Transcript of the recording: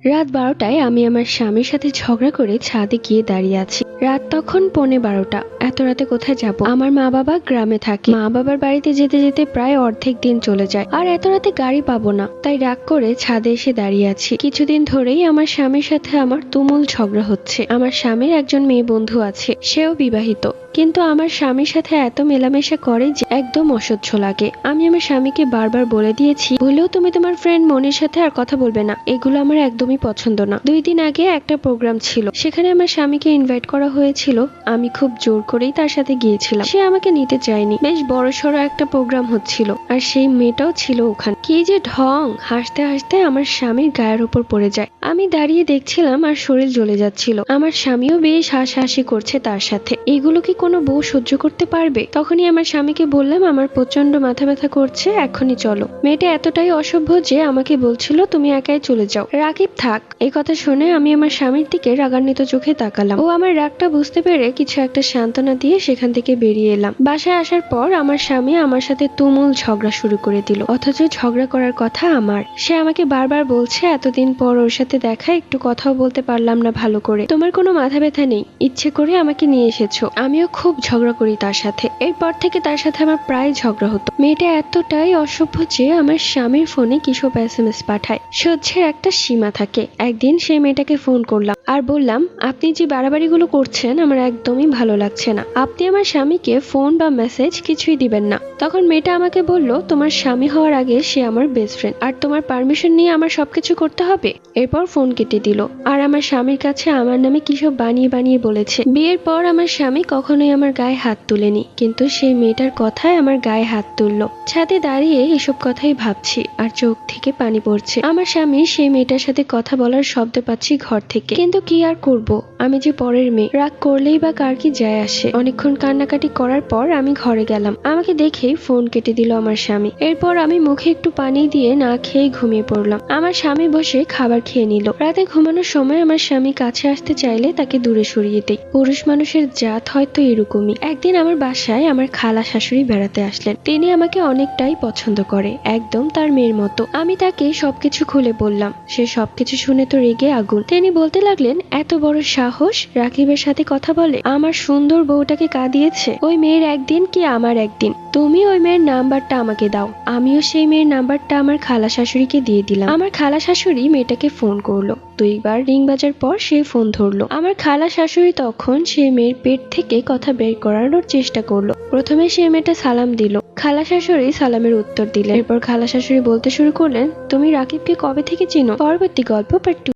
রাত ১২টায় আমি আমার স্বামীর সাথে ঝগড়া করে ছাদে গিয়ে দাঁড়িয়ে আছি। রাত তখন ১৫:১২। এত রাতে কোথায় যাব? আমার মা বাবা গ্রামে থাকে। মা বাবার বাড়িতে যেতে যেতে প্রায় অর্ধেক দিন চলে যায়, আর এত রাতে গাড়ি পাবো না, তাই রাগ করে ছাদে এসে দাঁড়িয়ে আছি। কিছুদিন ধরেই আমার স্বামীর সাথে আমার তুমুল ঝগড়া হচ্ছে। আমার স্বামীর একজন মেয়ে বন্ধু আছে, সেও বিবাহিত, কিন্তু আমার স্বামীর সাথে এত মেলামেশা করে যে একদম অসহ্য লাগে। আমি আমার স্বামীকে বারবার বলে দিয়েছি, বলেও তুমি তোমার ফ্রেন্ড মনির সাথে আর কথা বলবে না, এগুলো আমার একদমই পছন্দ না। ২ দিন আগে একটা প্রোগ্রাম ছিল, সেখানে আমার স্বামীকে ইনভাইট করা হয়েছিল। আমি খুব জোর করেই তার সাথে গিয়েছিলাম। সে আমাকে নিতে চায়নি। বেশ বড়সড় একটা প্রোগ্রাম হচ্ছিল, আর সেই মেয়েটাও ছিল ওখানে। কি যে ঢং! হাসতে হাসতে আমার স্বামীর গায়ের উপর পড়ে যায়। আমি দাঁড়িয়ে দেখছিলাম আর শরীর জ্বলে যাচ্ছিল। আমার স্বামীও বেশ হাসাহাসি করছে তার সাথে। এগুলো কি কোনো বউ সহ্য করতে পারবে? তখনই আমার স্বামীকে বললাম, আমার প্রচন্ড মাথা ব্যথা করছে, এখনই চলো। মেয়েটা এতটাই অসভ্য যে আমাকে বলছিল তুমি একাই চলে যাও, রাকিব থাক। এই কথা শুনে আমি আমার স্বামীর দিকে রাগান্বিত চোখে তাকালাম। ও আমার রাগটা বুঝতে পেরে কিছু একটা সান্ত্বনা দিয়ে সেখান থেকে বেরিয়ে এলাম। বাসায় আসার পর আমার স্বামী আমার সাথে তুমুল ঝগড়া শুরু করে দিল, অথচ ঝগড়া করার কথা আমার। সে আমাকে বারবার বলছে, এতদিন পর ওর সাথে দেখা, একটু কথাও বলতে পারলাম না ভালো করে। তোমার কোনো মাথা ব্যথা নেই, ইচ্ছে করে আমাকে নিয়ে এসেছো। আমিও খুব ঝগড়া করি তার সাথে। এরপর থেকে তার সাথে আমার প্রায় ঝগড়া হতো। মেয়েটা এতটাই অসভ্য যে আমার স্বামীর ফোনে কিসব SMS পাঠায়। সহ্যের একটা সীমা থাকে। একদিন সেই মেয়েটাকে ফোন করলাম আর বললাম, আপনি যে বাড়াবাড়িগুলো করছেন আমার একদমই ভালো লাগছে না। আপনি আমার স্বামীকে ফোন বা মেসেজ কিছুই দিবেন না। তখন মেয়েটা আমাকে বলল, তোমার স্বামী হওয়ার আগে সে আমার বেস্ট ফ্রেন্ড, আর তোমার পারমিশন নিয়ে আমার সবকিছু করতে হবে। এরপর ফোন কেটে দিল, আর আমার স্বামীর কাছে আমার নামে কিসব বানিয়ে বানিয়ে বলেছে। বিয়ের পর আমার স্বামী কখনোই আমার গায়ে হাত তুলেনি, কিন্তু সেই মেয়েটার কথায় আমার গায়ে হাত তুললো। ছাদে দাঁড়িয়ে এসব কথাই ভাবছি, আর চোখ থেকে পানি পড়ছে। আমার স্বামী সেই মেয়েটার সাথে কথা বলার শব্দ পাচ্ছি ঘর থেকে, কিন্তু কি আর করব, আমি যে পরের মেয়ে, রাগ করলেই বা কার কি যায় আসে। অনেকক্ষণ কান্নাকাটি করার পর আমি ঘরে গেলাম। আমাকে দেখেই ফোন কেটে দিল আমার স্বামী। এরপর আমি মুখে একটু পানি দিয়ে না খেয়ে ঘুমিয়ে পড়লাম। আমার স্বামী বসে খাবার খেয়ে নিল। রাতে ঘুমানোর সময় আমার স্বামী কাছে আসতে চাইলে তাকে দূরে সরিয়ে দেই। পুরুষ মানুষের জাত হয়তো এরকমই। একদিন আমার বাসায় আমার খালা শাশুড়ি বেড়াতে আসলেন। তিনি আমাকে অনেকটাই পছন্দ করে, একদম তার মেয়ের মতো। আমি তাকে সবকিছু খুলে বললাম। সে সবকিছু শুনে তো রেগে আগুন। তিনি বলতে লাগলেন, এত বড় সাহস, রাকিবের সাথে কথা বলে। আমার সুন্দর বউটাকে কাঁদিয়েছে। ওই মেয়ের একদিন কি আমার একদিন। তুমি ওই মেয়ের নাম্বারটা আমাকে দাও। আমিও সেই মেয়ের নাম্বারটা আমার খালা শাশুড়িকে দিয়ে দিলাম। আমার খালা শাশুড়ি মেয়েটাকে ফোন করলো। ২ বার রিং বাজার পর সে ফোন ধরলো। আমার খালা শাশুড়ি তখন সেই মেয়ের পেট থেকে কথা বের করানোর চেষ্টা করলো। প্রথমে সেই মেয়েটা সালাম দিল। খালা শাশুড়ি সালামের উত্তর দিলেন। এরপর খালা শাশুড়ি বলতে শুরু করলেন, তুমি রাকিবকে কবে থেকে চিনো? পরবর্তী গল্প পার্ট 2।